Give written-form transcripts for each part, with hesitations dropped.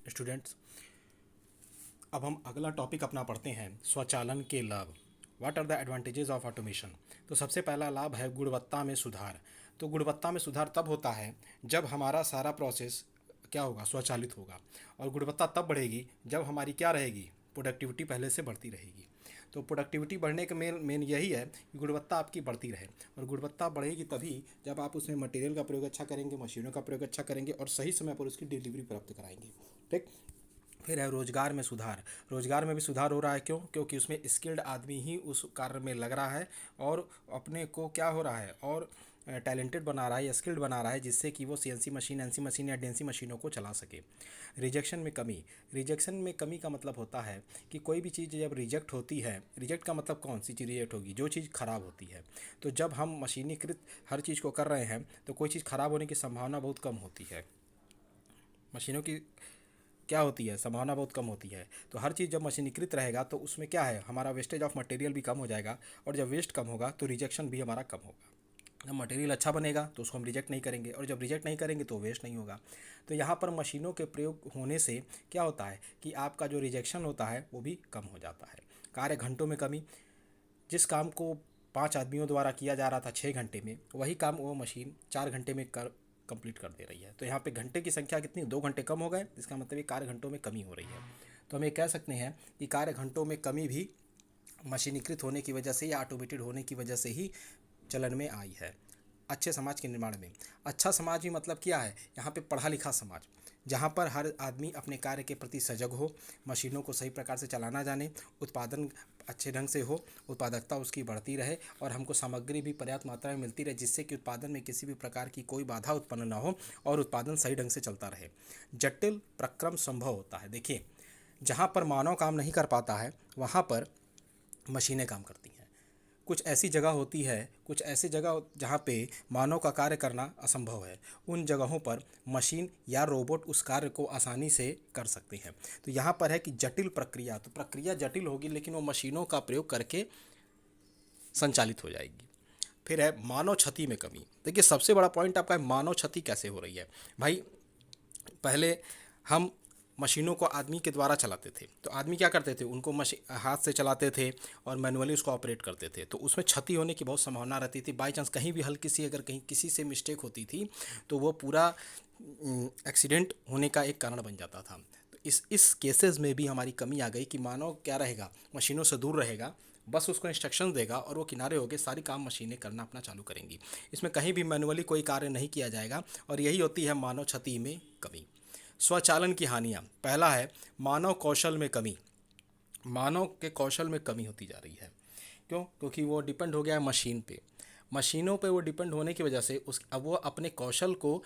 Students, अब हम अगला टॉपिक अपना पढ़ते हैं, स्वचालन के लाभ। What are the advantages of automation. तो सबसे पहला लाभ है गुणवत्ता में सुधार। तो गुणवत्ता में सुधार तब होता है जब हमारा सारा प्रोसेस क्या होगा, स्वचालित होगा। और गुणवत्ता तब बढ़ेगी जब हमारी क्या रहेगी, प्रोडक्टिविटी पहले से बढ़ती रहेगी। तो प्रोडक्टिविटी बढ़ने का मेन मेन यही है कि गुणवत्ता आपकी बढ़ती रहे। और गुणवत्ता बढ़ेगी तभी जब आप उसमें मटेरियल का प्रयोग अच्छा करेंगे, मशीनों का प्रयोग अच्छा करेंगे और सही समय पर उसकी डिलीवरी प्राप्त कराएंगे। ठीक। फिर है रोजगार में सुधार। रोजगार में भी सुधार हो रहा है, क्यों? क्योंकि उसमें स्किल्ड आदमी ही उस कार्य में लग रहा है और अपने को क्या हो रहा है, और टैलेंटेड बना रहा है या स्किल्ड बना रहा है, जिससे कि वो सीएनसी मशीन, एनसी मशीन या डेंसी मशीनों को चला सके। रिजेक्शन में कमी। रिजेक्शन में कमी का मतलब होता है कि कोई भी चीज़ जब रिजेक्ट होती है, रिजेक्ट का मतलब कौन सी चीज़ रिजेक्ट होगी, जो चीज़ खराब होती है। तो जब हम मशीनीकृत हर चीज़ को कर रहे हैं तो कोई चीज़ खराब होने की संभावना बहुत कम होती है। मशीनों की क्या होती है, संभावना बहुत कम होती है। तो हर चीज़ जब मशीनीकृत रहेगा तो उसमें क्या है, हमारा वेस्टेज ऑफ मटेरियल भी कम हो जाएगा। और जब वेस्ट कम होगा तो रिजेक्शन भी हमारा कम होगा। जब मटेरियल अच्छा बनेगा तो उसको हम रिजेक्ट नहीं करेंगे, और जब रिजेक्ट नहीं करेंगे तो वेस्ट नहीं होगा। तो यहाँ पर मशीनों के प्रयोग होने से क्या होता है कि आपका जो रिजेक्शन होता है वो भी कम हो जाता है। कार्य घंटों में कमी। जिस काम को 5 आदमियों द्वारा किया जा रहा था 6 घंटे में, वही काम वो मशीन 4 घंटे में कर कंप्लीट कर दे रही है। तो यहाँ पे घंटे की संख्या कितनी, 2 घंटे कम हो गए। इसका मतलब ये कार्य घंटों में कमी हो रही है। तो हम ये कह सकते हैं कि कार्य घंटों में कमी भी मशीनीकृत होने की वजह से या ऑटोमेटेड होने की वजह से ही चलन में आई है। अच्छे समाज के निर्माण में। अच्छा समाज भी मतलब क्या है, यहाँ पे पढ़ा लिखा समाज, जहाँ पर हर आदमी अपने कार्य के प्रति सजग हो, मशीनों को सही प्रकार से चलाना जाने, उत्पादन अच्छे ढंग से हो, उत्पादकता उसकी बढ़ती रहे और हमको सामग्री भी पर्याप्त मात्रा में मिलती रहे, जिससे कि उत्पादन में किसी भी प्रकार की कोई बाधा उत्पन्न ना हो और उत्पादन सही ढंग से चलता रहे। जटिल प्रक्रम संभव होता है। देखिए, जहाँ पर मानव काम नहीं कर पाता है वहाँ पर मशीनें काम करती हैं। कुछ ऐसी जगह होती है, कुछ ऐसी जगह जहाँ पे मानव का कार्य करना असंभव है, उन जगहों पर मशीन या रोबोट उस कार्य को आसानी से कर सकते हैं। तो यहाँ पर है कि जटिल प्रक्रिया, तो प्रक्रिया जटिल होगी लेकिन वो मशीनों का प्रयोग करके संचालित हो जाएगी। फिर है मानव क्षति में कमी। देखिए, सबसे बड़ा पॉइंट आपका है मानव क्षति कैसे हो रही है। भाई, पहले हम मशीनों को आदमी के द्वारा चलाते थे, तो आदमी क्या करते थे, उनको मशीन हाथ से चलाते थे और मैनुअली उसको ऑपरेट करते थे। तो उसमें क्षति होने की बहुत संभावना रहती थी। बाई चांस कहीं भी हल्की सी अगर कहीं किसी से मिस्टेक होती थी तो वो पूरा एक्सीडेंट होने का एक कारण बन जाता था। तो इस केसेस में भी हमारी कमी आ गई कि मानव क्या रहेगा, मशीनों से दूर रहेगा, बस उसको इंस्ट्रक्शन देगा और वो किनारे होकर सारी काम मशीनें करना अपना चालू करेंगी। इसमें कहीं भी मैनुअली कोई कार्य नहीं किया जाएगा और यही होती है मानव क्षति में कमी। स्वचालन की हानियाँ। पहला है मानव कौशल में कमी। मानव के कौशल में कमी होती जा रही है। क्यों? क्योंकि वो डिपेंड हो गया है मशीन पे। मशीनों पे वो डिपेंड होने की वजह से उस अब वो अपने कौशल को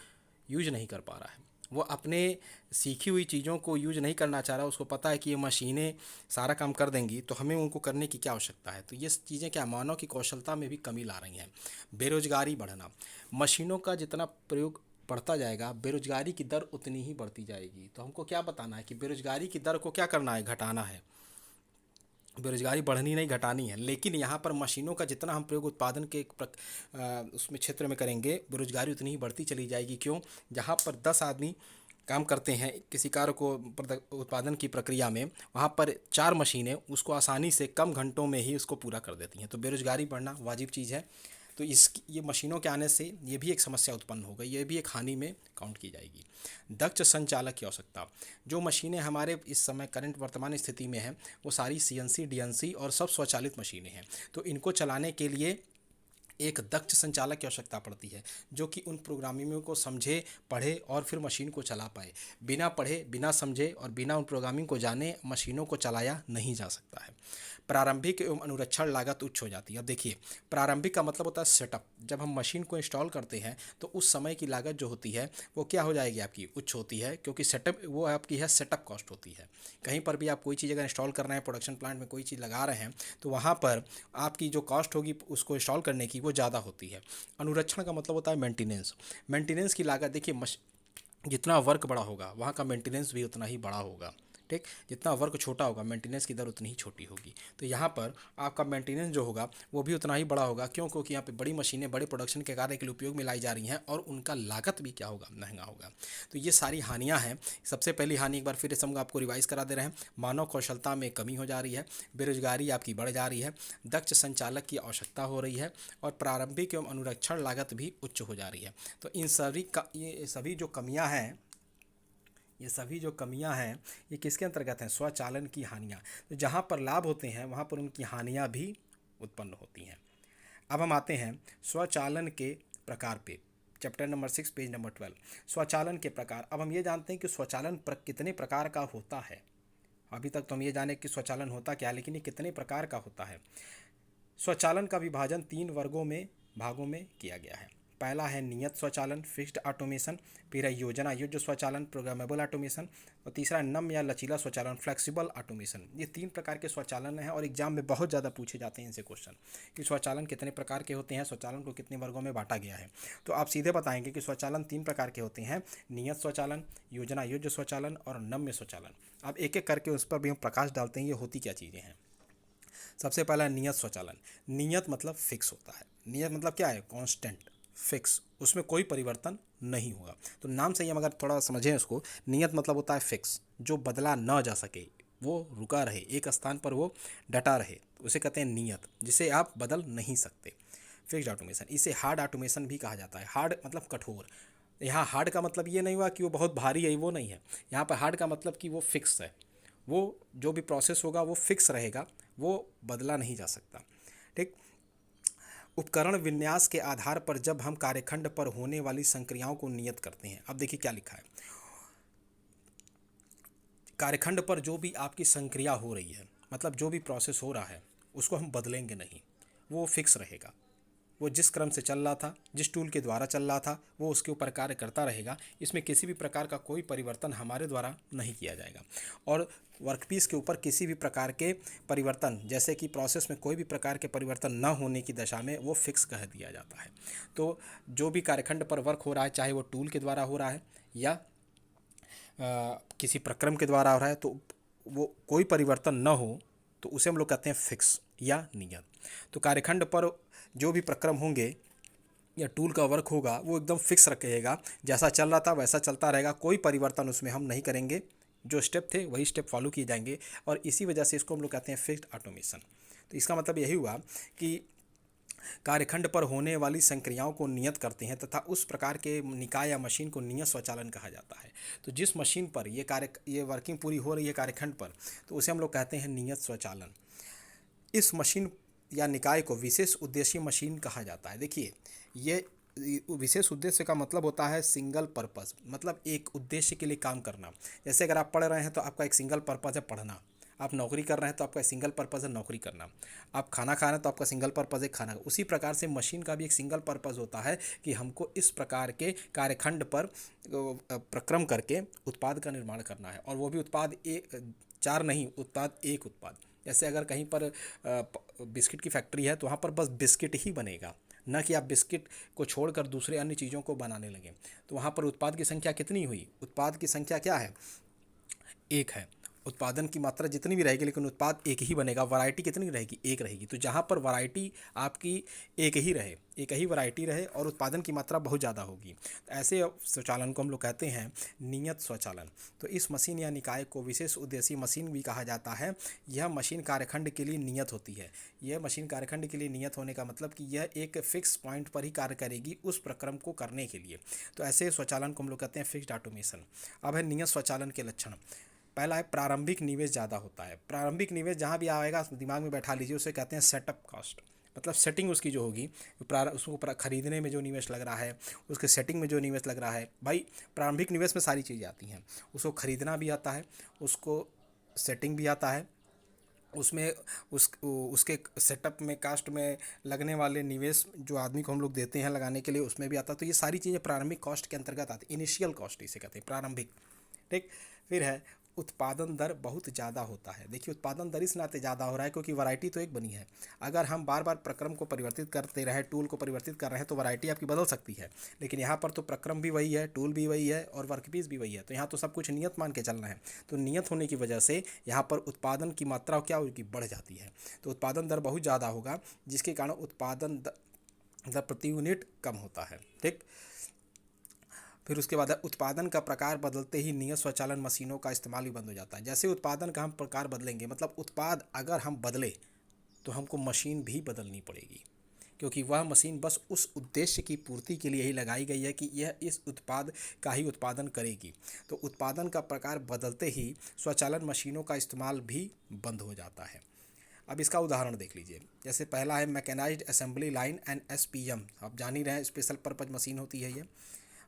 यूज नहीं कर पा रहा है। वो अपने सीखी हुई चीज़ों को यूज नहीं करना चाह रहा। उसको पता है कि ये मशीनें सारा काम कर देंगी तो हमें उनको करने की क्या आवश्यकता है। तो ये चीज़ें क्या, मानव की कौशलता में भी कमी ला रही हैं। बेरोजगारी बढ़ना। मशीनों का जितना प्रयोग बढ़ता जाएगा, बेरोजगारी की दर उतनी ही बढ़ती जाएगी। तो हमको क्या बताना है कि बेरोजगारी की दर को क्या करना है, घटाना है। बेरोजगारी बढ़नी नहीं, घटानी है। लेकिन यहाँ पर मशीनों का जितना हम प्रयोग उत्पादन के उसमें क्षेत्र में करेंगे, बेरोजगारी उतनी ही बढ़ती चली जाएगी। क्यों? जहाँ पर 10 आदमी काम करते हैं किसी कार्य को उत्पादन की प्रक्रिया में, वहाँ पर 4 मशीनें उसको आसानी से कम घंटों में ही उसको पूरा कर देती हैं। तो बेरोजगारी बढ़ना वाजिब चीज़ है। तो ये मशीनों के आने से ये भी एक समस्या उत्पन्न हो गई, ये भी एक हानि में काउंट की जाएगी। दक्ष संचालक की आवश्यकता। जो मशीनें हमारे इस समय करंट वर्तमान स्थिति में हैं वो सारी सीएनसी, डीएनसी और सब स्वचालित मशीनें हैं। तो इनको चलाने के लिए एक दक्ष संचालक की आवश्यकता पड़ती है, जो कि उन प्रोग्रामिंगों को समझे, पढ़े और फिर मशीन को चला पाए। बिना पढ़े, बिना समझे और बिना उन प्रोग्रामिंग को जाने मशीनों को चलाया नहीं जा सकता है। प्रारंभिक एवं अनुरक्षण लागत उच्च हो जाती है। अब देखिए, प्रारंभिक का मतलब होता है सेटअप। जब हम मशीन को इंस्टॉल करते हैं तो उस समय की लागत जो होती है वो क्या हो जाएगी, आपकी उच्च होती है, क्योंकि सेटअप वो आपकी है, सेटअप कॉस्ट होती है। कहीं पर भी आप कोई चीज़ अगर इंस्टॉल कर रहे हैं, प्रोडक्शन प्लांट में कोई चीज़ लगा रहे हैं, तो वहाँ पर आपकी जो कॉस्ट होगी उसको इंस्टॉल करने की वो ज़्यादा होती है। अनुरक्षण का मतलब होता है मेंटेनेंस। मेंटेनेंस की लागत देखिए, जितना वर्क बड़ा होगा वहाँ का मेंटेनेंस भी उतना ही बड़ा होगा। ठीक, जितना वर्क छोटा होगा मेंटेनेंस की दर उतनी ही छोटी होगी। तो यहाँ पर आपका मेंटेनेंस जो होगा वो भी उतना ही बड़ा होगा, क्यों? क्योंकि यहाँ पे बड़ी मशीनें बड़े प्रोडक्शन के कार्य के लिए उपयोग में लाई जा रही हैं और उनका लागत भी क्या होगा, महंगा होगा। तो ये सारी हानियाँ हैं। सबसे पहली हानि एक बार फिर से हम आपको रिवाइज करा दे रहे हैं, मानव कौशलता में कमी हो जा रही है, बेरोजगारी आपकी बढ़ जा रही है, दक्ष संचालक की आवश्यकता हो रही है और प्रारंभिक एवं अनुरक्षण लागत भी उच्च हो जा रही है। तो इन सभी का ये सभी जो कमियां हैं, ये किसके अंतर्गत हैं? स्वचालन की हानियां। तो जहां पर लाभ होते हैं वहां पर उनकी हानियां भी उत्पन्न होती हैं। अब हम आते हैं स्वचालन के प्रकार पे, चैप्टर नंबर 6 पेज नंबर 12, स्वचालन के प्रकार। अब हम ये जानते हैं कि स्वचालन कितने प्रकार का होता है। अभी तक तो हम ये जाने कि स्वचालन होता क्या है, लेकिन ये कितने प्रकार का होता है। स्वचालन का विभाजन 3 भागों में किया गया है। पहला है नियत स्वचालन, फिक्स्ड ऑटोमेशन, फिर है योजना युक्त स्वचालन, प्रोग्रामेबल ऑटोमेशन, और तीसरा नम या लचीला स्वचालन, फ्लेक्सिबल ऑटोमेशन। ये 3 प्रकार के स्वचालन हैं और एग्जाम में बहुत ज़्यादा पूछे जाते हैं इनसे क्वेश्चन कि स्वचालन कितने प्रकार के होते हैं, स्वचालन को कितने वर्गों में बांटा गया है। तो आप सीधे बताएंगे कि स्वचालन 3 प्रकार के होते हैं, नियत स्वचालन, योजना युक्त स्वचालन और नम्य स्वचालन। अब एक एक करके उस पर भी हम प्रकाश डालते हैं ये होती क्या चीज़ें हैं। सबसे पहला है नियत स्वचालन। नियत मतलब फिक्स होता है। नियत मतलब क्या है? कांस्टेंट, फिक्स, उसमें कोई परिवर्तन नहीं होगा। तो नाम से ही हम अगर थोड़ा समझें इसको, नियत मतलब होता है फिक्स, जो बदला ना जा सके, वो रुका रहे, एक स्थान पर वो डटा रहे, उसे कहते हैं नियत, जिसे आप बदल नहीं सकते। फिक्स्ड ऑटोमेशन, इसे हार्ड ऑटोमेशन भी कहा जाता है। हार्ड मतलब कठोर। यहाँ हार्ड का मतलब ये नहीं हुआ कि वो बहुत भारी है, वो नहीं है। यहाँ पर हार्ड का मतलब कि वो फिक्स है, वो जो भी प्रोसेस होगा वो फिक्स रहेगा, वो बदला नहीं जा सकता। ठीक। उपकरण विन्यास के आधार पर जब हम कार्यखंड पर होने वाली संक्रियाओं को नियत करते हैं। अब देखिए क्या लिखा है, कार्यखंड पर जो भी आपकी संक्रिया हो रही है, मतलब जो भी प्रोसेस हो रहा है, उसको हम बदलेंगे नहीं, वो फिक्स रहेगा। वो जिस क्रम से चल रहा था, जिस टूल के द्वारा चल रहा था, वो उसके ऊपर कार्य करता रहेगा। इसमें किसी भी प्रकार का कोई परिवर्तन हमारे द्वारा नहीं किया जाएगा। और वर्कपीस के ऊपर किसी भी प्रकार के परिवर्तन, जैसे कि प्रोसेस में कोई भी प्रकार के परिवर्तन न होने की दशा में वो फिक्स कह दिया जाता है। तो जो भी कार्यखंड पर वर्क हो रहा है, चाहे वो टूल के द्वारा हो रहा है या किसी प्रक्रम के द्वारा हो रहा है, तो वो कोई परिवर्तन न हो तो उसे हम लोग कहते हैं फिक्स या नियत। तो कार्यखंड पर जो भी प्रक्रम होंगे या टूल का वर्क होगा वो एकदम फिक्स रखेगा, जैसा चल रहा था वैसा चलता रहेगा, कोई परिवर्तन उसमें हम नहीं करेंगे, जो स्टेप थे वही स्टेप फॉलो किए जाएंगे, और इसी वजह से इसको हम लोग कहते हैं फिक्स्ड ऑटोमेशन। तो इसका मतलब यही हुआ कि कार्यखंड पर होने वाली संक्रियाओं को नियत करते हैं तथा उस प्रकार के निकाय या मशीन को नियत स्वचालन कहा जाता है। तो जिस मशीन पर ये वर्किंग पूरी हो रही है कार्यखंड पर, तो उसे हम लोग कहते हैं नियत स्वचालन। इस मशीन या निकाय को विशेष उद्देश्य मशीन कहा जाता है। देखिए, ये विशेष उद्देश्य का मतलब होता है सिंगल पर्पस, मतलब एक उद्देश्य के लिए काम करना। जैसे अगर आप पढ़ रहे हैं तो आपका एक सिंगल पर्पस है पढ़ना, आप नौकरी कर रहे हैं तो आपका सिंगल पर्पस है नौकरी करना, आप खाना खा रहे हैं तो आपका सिंगल पर्पस है खाना। उसी प्रकार से मशीन का भी एक सिंगल पर्पस होता है कि हमको इस प्रकार के कार्यखंड पर प्रक्रम करके उत्पाद का निर्माण करना है, और वो भी उत्पाद चार नहीं, उत्पाद एक उत्पाद। जैसे अगर कहीं पर बिस्किट की फैक्ट्री है तो वहाँ पर बस बिस्किट ही बनेगा, न कि आप बिस्किट को छोड़कर दूसरे अन्य चीज़ों को बनाने लगें। तो वहाँ पर उत्पाद की संख्या कितनी हुई? उत्पाद की संख्या क्या है? एक है। उत्पादन की मात्रा जितनी भी रहेगी लेकिन उत्पाद एक ही बनेगा। वैरायटी कितनी रहेगी? एक रहेगी। तो जहाँ पर वैरायटी आपकी एक ही वैरायटी रहे और उत्पादन की मात्रा बहुत ज़्यादा होगी, तो ऐसे स्वचालन को हम लोग कहते हैं नियत स्वचालन। तो इस मशीन या निकाय को विशेष उद्देश्य मशीन भी कहा जाता है। यह मशीन कार्यखंड के लिए नियत होती है। यह मशीन कार्यखंड के लिए नियत होने का मतलब कि यह एक फिक्स पॉइंट पर ही कार्य करेगी उस प्रक्रम को करने के लिए। तो ऐसे स्वचालन को हम लोग कहते हैं फिक्स्ड ऑटोमेशन। अब है नियत स्वचालन के लक्षण। पहला है प्रारंभिक निवेश ज़्यादा होता है। प्रारंभिक निवेश जहाँ भी आएगा दिमाग में बैठा लीजिए, उसे कहते हैं सेटअप कॉस्ट। मतलब सेटिंग उसकी जो होगी, उसको खरीदने में जो निवेश लग रहा है, उसके सेटिंग में जो निवेश लग रहा है, भाई प्रारंभिक निवेश में सारी चीज़ें आती हैं। उसको खरीदना भी आता है, उसको सेटिंग भी आता है, उसमें उसके सेटअप में कास्ट में लगने वाले निवेश जो आदमी को हम लोग देते हैं लगाने के लिए, उसमें भी आता है। तो ये सारी चीज़ें प्रारंभिक कॉस्ट के अंतर्गत आती है। इनिशियल कॉस्ट इसे कहते हैं प्रारंभिक। ठीक। फिर है उत्पादन दर बहुत ज़्यादा होता है। देखिए उत्पादन दर इस नाते ज़्यादा हो रहा है क्योंकि वैरायटी तो एक बनी है। अगर हम बार बार प्रक्रम को परिवर्तित करते रहें, टूल को परिवर्तित कर रहे हैं, तो वैरायटी आपकी बदल सकती है। लेकिन यहाँ पर तो प्रक्रम भी वही है, टूल भी वही है और वर्कपीस भी वही है, तो यहाँ तो सब कुछ नियत मान के चलना है। तो नियत होने की वजह से यहाँ पर उत्पादन की मात्रा क्या होगी, बढ़ जाती है। तो उत्पादन दर बहुत ज़्यादा होगा, जिसके कारण उत्पादन दर प्रति यूनिट कम होता है। ठीक, फिर उसके बाद उत्पादन का प्रकार बदलते ही नियत स्वचालन मशीनों का इस्तेमाल भी बंद हो जाता है। जैसे उत्पादन का हम प्रकार बदलेंगे, मतलब उत्पाद अगर हम बदले तो हमको मशीन भी बदलनी पड़ेगी, क्योंकि वह मशीन बस उस उद्देश्य की पूर्ति के लिए ही लगाई गई है कि यह इस उत्पाद का ही उत्पादन करेगी। तो उत्पादन का प्रकार बदलते ही स्वचालन मशीनों का इस्तेमाल भी बंद हो जाता है। अब इसका उदाहरण देख लीजिए। जैसे पहला है mechanised assembly line and SPM, आप जान ही रहे हैं स्पेशल पर्पज मशीन होती है ये।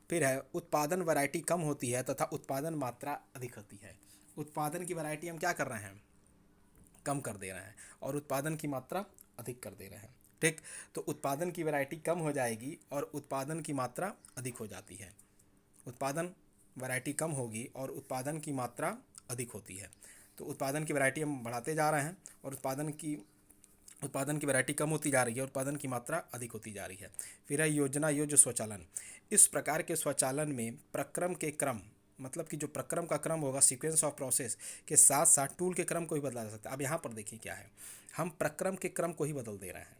फिर है उत्पादन वैरायटी कम होती है तथा उत्पादन मात्रा अधिक होती है। उत्पादन की वैरायटी हम क्या कर रहे हैं, कम कर दे रहे हैं, और उत्पादन की मात्रा अधिक कर दे रहे हैं। ठीक, तो उत्पादन की वैरायटी कम हो जाएगी और उत्पादन की मात्रा अधिक हो जाती है। उत्पादन वैरायटी कम होगी और उत्पादन की मात्रा अधिक होती है। तो उत्पादन की वैरायटी हम बढ़ाते जा रहे हैं और उत्पादन की वैरायटी कम होती जा रही है, उत्पादन की मात्रा अधिक होती जा रही है। फिर है योजना योज्य स्वचालन। इस प्रकार के स्वचालन में प्रक्रम के क्रम, मतलब कि जो प्रक्रम का क्रम होगा, सीक्वेंस ऑफ प्रोसेस के साथ साथ टूल के क्रम को भी बदला जा सकता है। अब यहाँ पर देखिए क्या है, हम प्रक्रम के क्रम को ही बदल दे रहे हैं।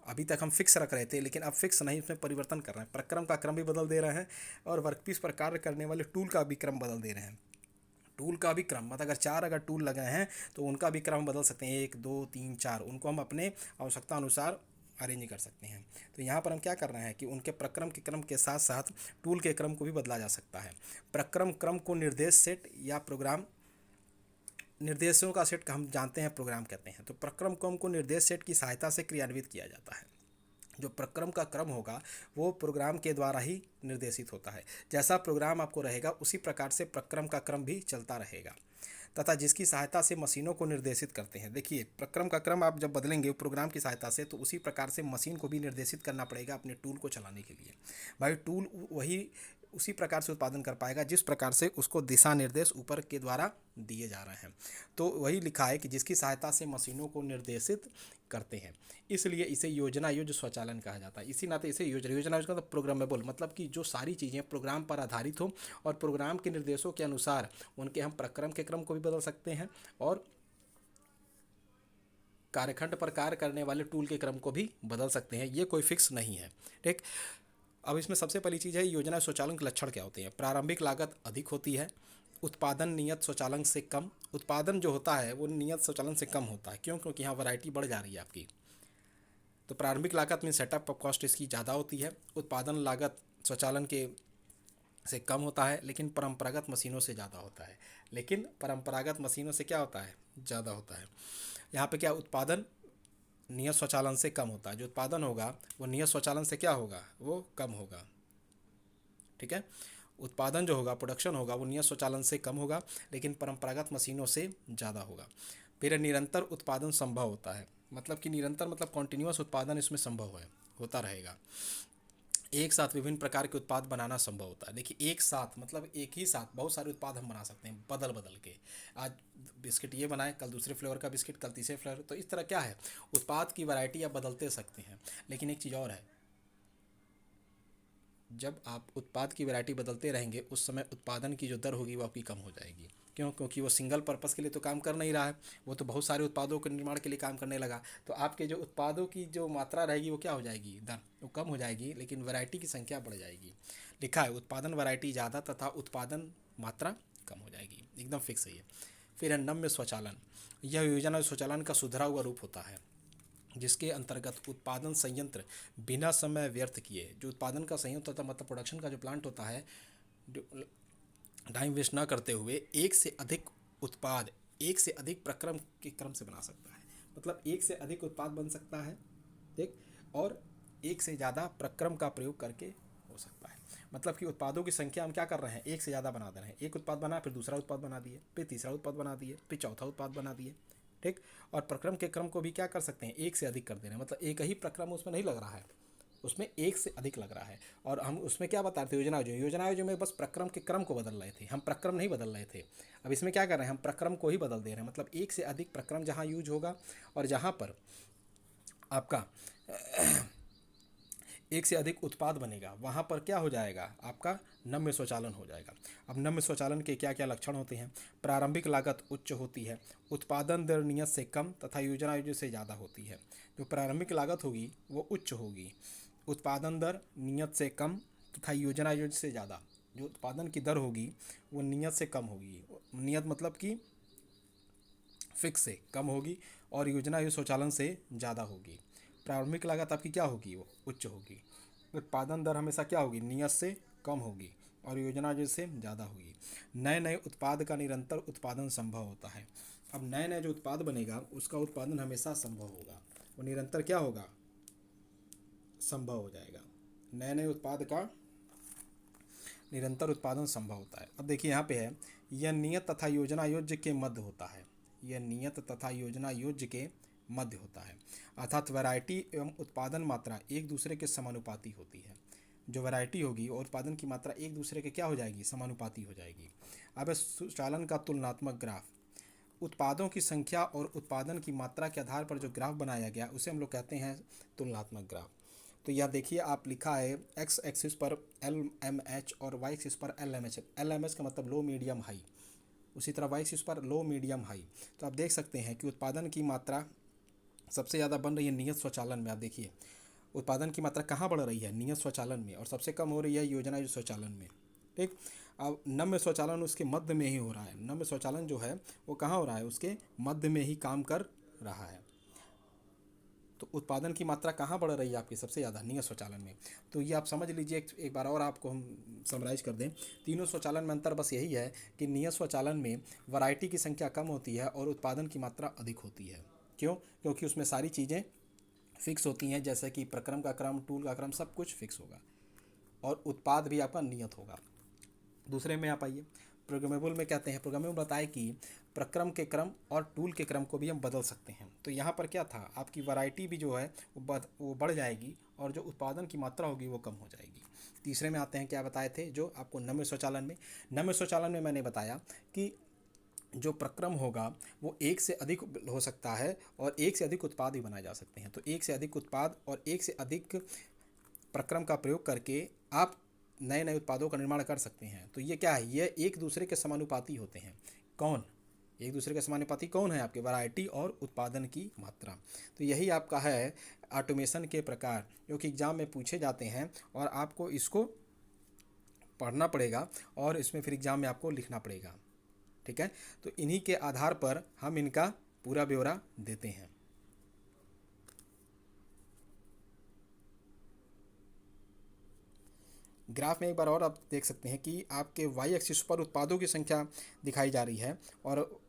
अभी तक हम फिक्स रख रहे थे, लेकिन अब फिक्स नहीं, उसमें परिवर्तन कर रहे हैं। प्रक्रम का क्रम भी बदल दे रहे हैं और वर्कपीस पर कार्य करने वाले टूल का भी क्रम बदल दे रहे हैं। टूल का भी क्रम, मतलब अगर टूल लगे हैं तो उनका भी क्रम बदल सकते हैं, 1 2 3 4, उनको हम अपने आवश्यकता अनुसार अरेंज कर सकते हैं। तो यहाँ पर हम क्या कर रहे हैं कि उनके प्रक्रम के क्रम के साथ साथ टूल के क्रम को भी बदला जा सकता है। प्रक्रम क्रम को निर्देश सेट या प्रोग्राम, निर्देशों का सेट का हम जानते हैं प्रोग्राम कहते हैं। तो प्रक्रम क्रम को निर्देश सेट की सहायता से क्रियान्वित किया जाता है। जो प्रक्रम का क्रम होगा वो प्रोग्राम के द्वारा ही निर्देशित होता है। जैसा प्रोग्राम आपको रहेगा उसी प्रकार से प्रक्रम का क्रम भी चलता रहेगा, तथा जिसकी सहायता से मशीनों को निर्देशित करते हैं। देखिए प्रक्रम का क्रम आप जब बदलेंगे प्रोग्राम की सहायता से, तो उसी प्रकार से मशीन को भी निर्देशित करना पड़ेगा अपने टूल को चलाने के लिए। भाई टूल वही उसी प्रकार से उत्पादन कर पाएगा जिस प्रकार से उसको दिशा निर्देश ऊपर के द्वारा दिए जा रहे हैं। तो वही लिखा है कि जिसकी सहायता से मशीनों को निर्देशित करते हैं, इसलिए इसे योजना योज्य स्वचालन कहा जाता है। इसी नाते इसे योजना योजना मतलब प्रोग्रामेबल, मतलब कि जो सारी चीज़ें प्रोग्राम पर आधारित हो और प्रोग्राम के निर्देशों के अनुसार उनके हम प्रक्रम के क्रम को भी बदल सकते हैं और कार्यखंड पर कार्य करने वाले टूल के क्रम को भी बदल सकते हैं। ये कोई फिक्स नहीं है। ठीक, अब इसमें सबसे पहली चीज़ है योजना स्वचालन के लक्षण क्या होते हैं। प्रारंभिक लागत अधिक होती है, उत्पादन नियत स्वचालन से कम, उत्पादन जो होता है वो नियत स्वचालन से कम होता है। क्यों? क्योंकि यहाँ वैरायटी बढ़ जा रही है आपकी। तो प्रारंभिक लागत में सेटअप कॉस्ट इसकी ज़्यादा होती है। उत्पादन लागत स्वचालन के से कम होता है, लेकिन परंपरागत मशीनों से ज़्यादा होता है। लेकिन परंपरागत मशीनों से क्या होता है, ज़्यादा होता है। यहाँ पे क्या, उत्पादन नियत स्वचालन से कम होता है। जो उत्पादन होगा वो नियत स्वचालन से क्या होगा, वो कम होगा। ठीक है, उत्पादन जो होगा, प्रोडक्शन होगा, वो नियत स्वचालन से कम होगा, लेकिन परंपरागत मशीनों से ज़्यादा होगा। फिर निरंतर उत्पादन संभव होता है, मतलब कि निरंतर मतलब कॉन्टिन्यूअस उत्पादन इसमें संभव है, होता रहेगा। एक साथ विभिन्न प्रकार के उत्पाद बनाना संभव होता है। देखिए एक साथ मतलब एक ही साथ बहुत सारे उत्पाद हम बना सकते हैं बदल बदल के। आज बिस्किट ये बनाए, कल दूसरे फ्लेवर का बिस्किट, कल तीसरे फ्लेवर। तो इस तरह क्या है, उत्पाद की वैरायटी आप बदलते सकते हैं। लेकिन एक चीज़ और है, जब आप उत्पाद की वैरायटी बदलते रहेंगे उस समय उत्पादन की जो दर होगी वो आपकी कम हो जाएगी। क्यों? क्योंकि वो सिंगल पर्पस के लिए तो काम कर नहीं रहा है, वो तो बहुत सारे उत्पादों के निर्माण के लिए काम करने लगा। तो आपके जो उत्पादों की जो मात्रा रहेगी वो क्या हो जाएगी, दर वो कम हो जाएगी, लेकिन वैरायटी की संख्या बढ़ जाएगी। लिखा है उत्पादन वैरायटी ज़्यादा तथा उत्पादन मात्रा कम हो जाएगी, एकदम फिक्स है ये। फिर है नम्य स्वचालन। यह योजना स्वचालन का सुधरा हुआ रूप होता है, जिसके अंतर्गत उत्पादन संयंत्र बिना समय व्यर्थ किए, जो उत्पादन का संयंत्र होता है मतलब प्रोडक्शन का जो प्लांट होता है, टाइम वेस्ट ना करते हुए एक से अधिक उत्पाद एक से अधिक प्रक्रम के क्रम से बना सकता है। मतलब एक से अधिक उत्पाद बन सकता है, ठीक, और एक से ज़्यादा प्रक्रम का प्रयोग करके हो सकता है। मतलब कि उत्पादों की संख्या हम क्या कर रहे हैं, एक से ज़्यादा बना दे रहे हैं। एक उत्पाद बना, फिर दूसरा उत्पाद बना दिए, फिर तीसरा उत्पाद बना दिए, फिर चौथा उत्पाद बना दिए। ठीक, और प्रक्रम के क्रम को भी क्या कर सकते हैं, एक से अधिक कर दे रहे हैं। मतलब एक ही प्रक्रम उसमें नहीं लग रहा है, उसमें एक से अधिक लग रहा है। और हम उसमें क्या बता रहे थे, योजना आयोजन में बस प्रक्रम के क्रम को बदल रहे थे, हम प्रक्रम नहीं बदल रहे थे। अब इसमें क्या कर रहे हैं, हम प्रक्रम को ही बदल दे रहे हैं, मतलब एक से अधिक प्रक्रम जहाँ यूज होगा और जहाँ पर आपका एक से अधिक उत्पाद बनेगा वहाँ पर क्या हो जाएगा, आपका नम्य स्वचालन हो जाएगा। अब नम्य स्वचालन के क्या क्या लक्षण होते हैं। प्रारंभिक लागत उच्च होती है, उत्पादन दर नियत से कम तथा योजना आयोजित से ज़्यादा होती है। जो प्रारंभिक लागत होगी वो उच्च होगी, उत्पादन दर नियत से कम तथा योजना आयोजित से ज़्यादा। जो उत्पादन की दर होगी वो नियत से कम होगी, नियत मतलब कि फिक्स से कम होगी, और योजना आयोजित स्वचालन से ज़्यादा होगी। प्रारंभिक लागत आपकी क्या होगी, वो उच्च होगी। उत्पादन दर हमेशा क्या होगी, नियत से कम होगी, और योजना आयोजित से ज़्यादा होगी। नए नए उत्पाद का निरंतर उत्पादन संभव होता है। अब नए नए जो उत्पाद बनेगा उसका उत्पादन हमेशा संभव होगा, वो निरंतर क्या होगा, संभव हो जाएगा। नए नए उत्पाद का निरंतर उत्पादन संभव होता है। अब देखिए यहाँ पे है, यह नियत तथा योजना योज्य के मध्य होता है, यह नियत तथा योजना योज्य के मध्य होता है, अर्थात वैरायटी एवं उत्पादन मात्रा एक दूसरे के समानुपाती होती है। जो वैरायटी होगी और उत्पादन की मात्रा एक दूसरे के क्या हो जाएगी, समानुपाती हो जाएगी। अब स्वचालन का तुलनात्मक ग्राफ, उत्पादों की संख्या और उत्पादन की मात्रा के आधार पर जो ग्राफ बनाया गया उसे हम लोग कहते हैं तुलनात्मक ग्राफ। तो यह देखिए आप लिखा है एक्स एक्सिस पर एल एम एच और वाई एक्सिस पर L M H. L M H का मतलब लो मीडियम हाई, उसी तरह वाई एक्सिस पर लो मीडियम हाई। तो आप देख सकते हैं कि उत्पादन की मात्रा सबसे ज़्यादा बन रही है नियत स्वचालन में। आप देखिए उत्पादन की मात्रा कहाँ बढ़ रही है, नियत स्वचालन में, और सबसे कम हो रही है योजना स्वचालन में। ठीक। अब नम्य स्वचालन उसके मध्य में ही हो रहा है, नम्य स्वचालन जो है वो कहाँ हो रहा है, उसके मध्य में ही काम कर रहा है। तो उत्पादन की मात्रा कहाँ बढ़ रही है आपकी सबसे ज़्यादा, नियत स्वचालन में। तो ये आप समझ लीजिए, एक बार और आपको हम समराइज कर दें। तीनों स्वचालन में अंतर बस यही है कि नियत स्वचालन में वैरायटी की संख्या कम होती है और उत्पादन की मात्रा अधिक होती है। क्यों, क्योंकि उसमें सारी चीज़ें फिक्स होती हैं, जैसे कि प्रक्रम का क्रम, टूल का क्रम, सब कुछ फिक्स होगा, और उत्पाद भी आपका नियत होगा। दूसरे में आप आइए, प्रोग्रामेबल में कहते हैं, प्रोग्रामेबल बताए कि प्रक्रम के क्रम और टूल के क्रम को भी हम बदल सकते हैं। तो यहाँ पर क्या था, आपकी वैरायटी भी जो है वो बढ़ जाएगी, और जो उत्पादन की मात्रा होगी वो कम हो जाएगी। तीसरे में आते हैं, क्या बताए थे जो आपको नम्य स्वचालन में, नम्य स्वचालन में मैंने बताया कि जो प्रक्रम होगा वो एक से अधिक हो सकता है, और एक से अधिक उत्पाद भी बनाए जा सकते हैं। तो एक से अधिक उत्पाद और एक से अधिक प्रक्रम का प्रयोग करके आप नए नए उत्पादों का निर्माण कर सकते हैं। तो ये क्या है, ये एक दूसरे के समानुपाती होते हैं। कौन, एक दूसरे के समानुपाती कौन है, आपके वैरायटी और उत्पादन की मात्रा। तो यही आपका है ऑटोमेशन के प्रकार, जो कि एग्जाम में पूछे जाते हैं, और आपको इसको पढ़ना पड़ेगा, और इसमें फिर एग्जाम में आपको लिखना पड़ेगा। ठीक है, तो इन्हीं के आधार पर हम इनका पूरा ब्यौरा देते हैं। ग्राफ में एक बार और आप देख सकते हैं कि आपके वाई एक्सिस पर उत्पादों की संख्या दिखाई जा रही है, और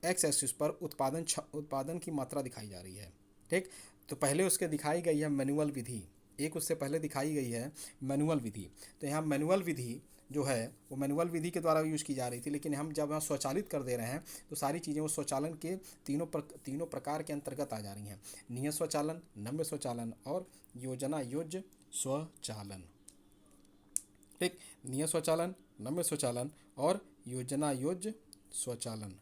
एक्स एक्सिस पर उत्पादन की मात्रा दिखाई जा रही है। ठीक। तो पहले उसके दिखाई गई है मैनुअल विधि, एक उससे पहले दिखाई गई है मैनुअल विधि। तो यहाँ मैनुअल विधि जो है वो मैनुअल विधि के द्वारा यूज़ की जा रही थी, लेकिन हम जब यहाँ स्वचालित कर दे रहे हैं तो सारी चीज़ें वो स्वचालन के तीनों प्रकार के अंतर्गत आ जा रही हैं, नियत स्वचालन, नम्य स्वचालन और योजना योज्य स्वचालन। ठीक। नियत स्वचालन, नम्य स्वचालन और योजना योज्य स्वचालन।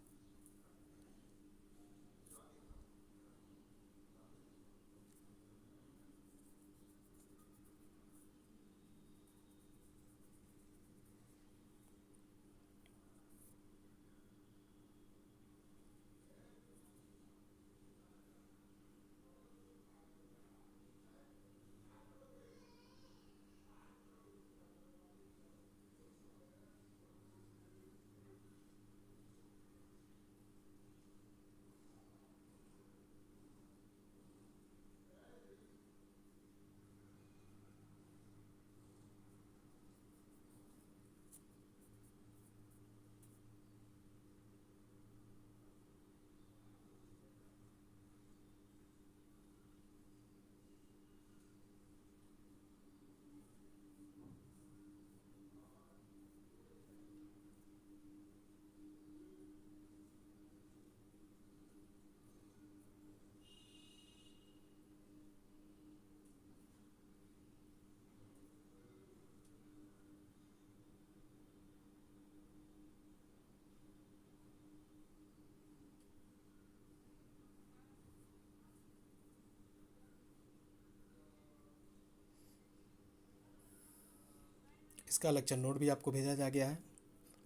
इसका लेक्चर नोट भी आपको भेजा जा गया है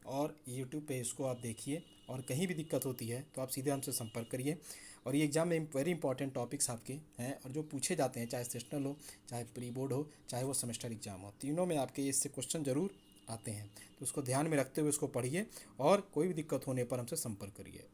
और यूट्यूब पे इसको आप देखिए। और कहीं भी दिक्कत होती है तो आप सीधे हमसे संपर्क करिए। और ये एग्ज़ाम में वेरी इंपॉर्टेंट टॉपिक्स आपके हैं और जो पूछे जाते हैं, चाहे सेशनल हो, चाहे प्री बोर्ड हो, चाहे वो सेमेस्टर एग्ज़ाम हो, तीनों में आपके इससे क्वेश्चन ज़रूर आते हैं। तो उसको ध्यान में रखते हुए उसको पढ़िए और कोई भी दिक्कत होने पर हमसे संपर्क करिए।